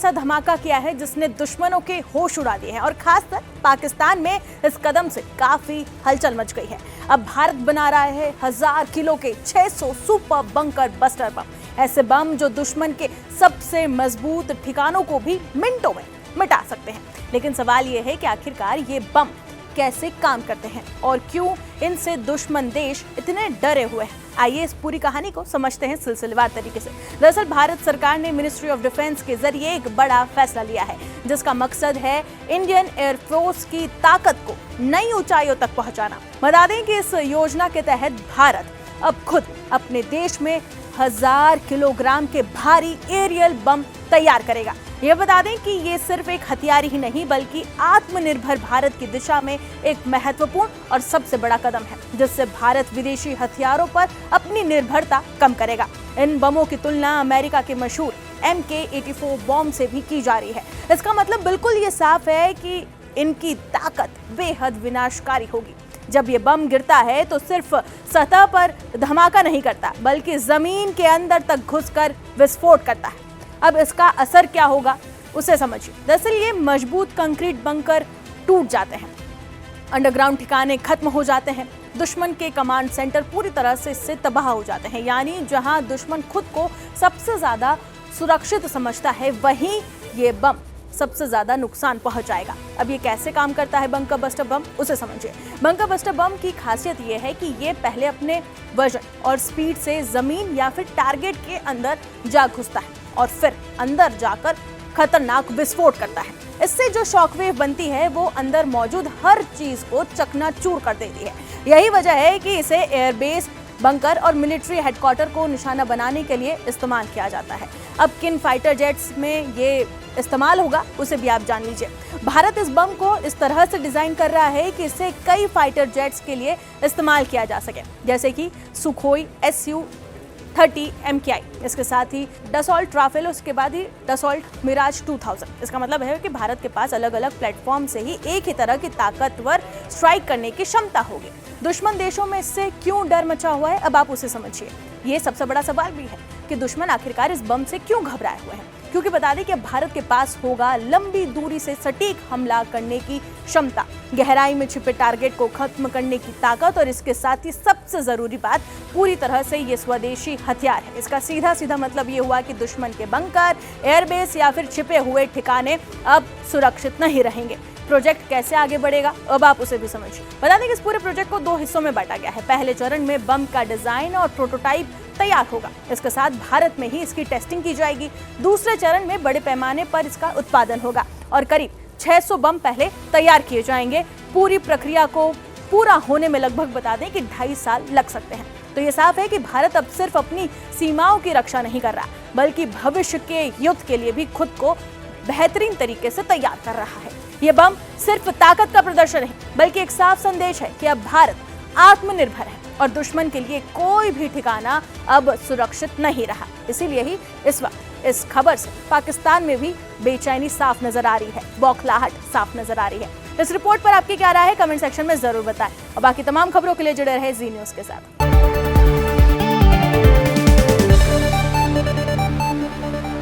ऐसा धमाका किया है जिसने दुश्मनों के होश उड़ा दिए हैं और खासकर पाकिस्तान में इस कदम से काफी हलचल मच गई है। अब भारत बना रहा है 1000 किलो के 600 सुपर बंकर बस्टर बम, ऐसे बम जो दुश्मन के सबसे मजबूत ठिकानों को भी मिनटों में मिटा सकते हैं। लेकिन सवाल यह है कि आखिरकार ये बम कैसे काम करते हैं और क्यों इनसे दुश्मन देश इतने डरे हुए हैं। आइए इस पूरी कहानी को समझते हैं सिलसिलेवार तरीके से। दरअसल भारत सरकार ने मिनिस्ट्री ऑफ डिफेंस के जरिए एक बड़ा फैसला लिया है जिसका मकसद है इंडियन एयरफोर्स की ताकत को नई ऊंचाइयों तक पहुंचाना। बता दें कि इस योजना के तहत भारत अब खुद अपने देश में 1000 किलोग्राम के भारी एरियल बम तैयार करेगा। ये बता दें कि ये सिर्फ एक हथियार ही नहीं बल्कि आत्मनिर्भर भारत की दिशा में एक महत्वपूर्ण और सबसे बड़ा कदम है जिससे भारत विदेशी हथियारों पर अपनी निर्भरता कम करेगा। इन बमों की तुलना अमेरिका के मशहूर MK-84 बॉम्ब से भी की जा रही है। इसका मतलब बिल्कुल ये साफ है कि इनकी ताकत बेहद विनाशकारी होगी। जब ये बम गिरता है तो सिर्फ सतह पर धमाका नहीं करता बल्कि जमीन के अंदर तक घुसकर विस्फोट करता है। अब इसका असर क्या होगा उसे समझिए। दरअसल ये मजबूत कंक्रीट बंकर टूट जाते हैं, अंडरग्राउंड ठिकाने खत्म हो जाते हैं, दुश्मन के कमांड सेंटर पूरी तरह से इससे तबाह हो जाते हैं। यानी जहां दुश्मन खुद को सबसे ज्यादा सुरक्षित समझता है वहीं ये बम सबसे ज्यादा नुकसान पहुंचाएगा। अब ये कैसे काम करता है बंकर बस्टर बम, उसे समझिए। बंकर बस्टर बम की खासियत ये है कि ये पहले अपने वजन और स्पीड से जमीन या फिर टारगेट के अंदर जा घुसता है और फिर अंदर जाकर खतरनाक विस्फोट करता है। इससे जो शॉकवेव बनती है वो अंदर मौजूद हर चीज को चकनाचूर कर देती है। यही वजह है कि इसे एयरबेस, बंकर और मिलिट्री हेडक्वार्टर को निशाना बनाने के लिए इस्तेमाल किया जाता है। अब किन फाइटर जेट्स में ये इस्तेमाल होगा उसे भी आप जान लीजिए। भारत इस बम को इस तरह से डिजाइन कर रहा है कि इसे कई फाइटर जेट्स के लिए इस्तेमाल किया जा सके, जैसे कि सुखोई Su-30 MKI, इसके साथ ही डसॉल्ट राफेल, उसके बाद ही डसॉल्ट मिराज 2000। इसका मतलब है कि भारत के पास अलग अलग प्लेटफॉर्म से ही एक ही तरह की ताकतवर स्ट्राइक करने की क्षमता होगी। दुश्मन देशों में इससे क्यों डर मचा हुआ है अब आप उसे समझिए। ये सबसे बड़ा सवाल भी है कि दुश्मन आखिरकार इस बम से क्यों घबराए हुए हैं, क्योंकि बता दें कि भारत के पास होगा लंबी दूरी से सटीक हमला करने की क्षमता, गहराई में छिपे टारगेट को खत्म करने की ताकत और इसके साथ ही सबसे जरूरी बात, पूरी तरह से ये स्वदेशी हथियार है। इसका सीधा सीधा मतलब ये हुआ कि दुश्मन के बंकर, एयरबेस या फिर छिपे हुए ठिकाने अब सुरक्षित नहीं रहेंगे। प्रोजेक्ट कैसे आगे बढ़ेगा अब आप उसे भी समझिए। बता दें कि इस पूरे प्रोजेक्ट को 2 हिस्सों में बांटा गया है। पहले चरण में बम का डिजाइन और प्रोटोटाइप तैयार होगा, इसके साथ भारत में ही इसकी टेस्टिंग की जाएगी। दूसरे चरण में बड़े पैमाने पर इसका उत्पादन होगा और करीब 600 बम पहले तैयार किए जाएंगे। पूरी प्रक्रिया को पूरा होने में लगभग बता दें कि 2.5 साल लग सकते हैं। तो ये साफ है कि भारत अब सिर्फ अपनी सीमाओं की रक्षा नहीं कर रहा बल्कि भविष्य के युद्ध के लिए भी खुद को बेहतरीन तरीके से तैयार कर रहा है। ये बम सिर्फ ताकत का प्रदर्शन नहीं बल्कि एक साफ संदेश है कि अब भारत आत्मनिर्भर है और दुश्मन के लिए कोई भी ठिकाना अब सुरक्षित नहीं रहा। इसीलिए ही इस वक्त इस खबर से पाकिस्तान में भी बेचैनी साफ नजर आ रही है, बौखलाहट साफ नजर आ रही है। इस रिपोर्ट पर आपकी क्या राय है कमेंट सेक्शन में जरूर बताएं और बाकी तमाम खबरों के लिए जुड़े रहे जी न्यूज़ के साथ।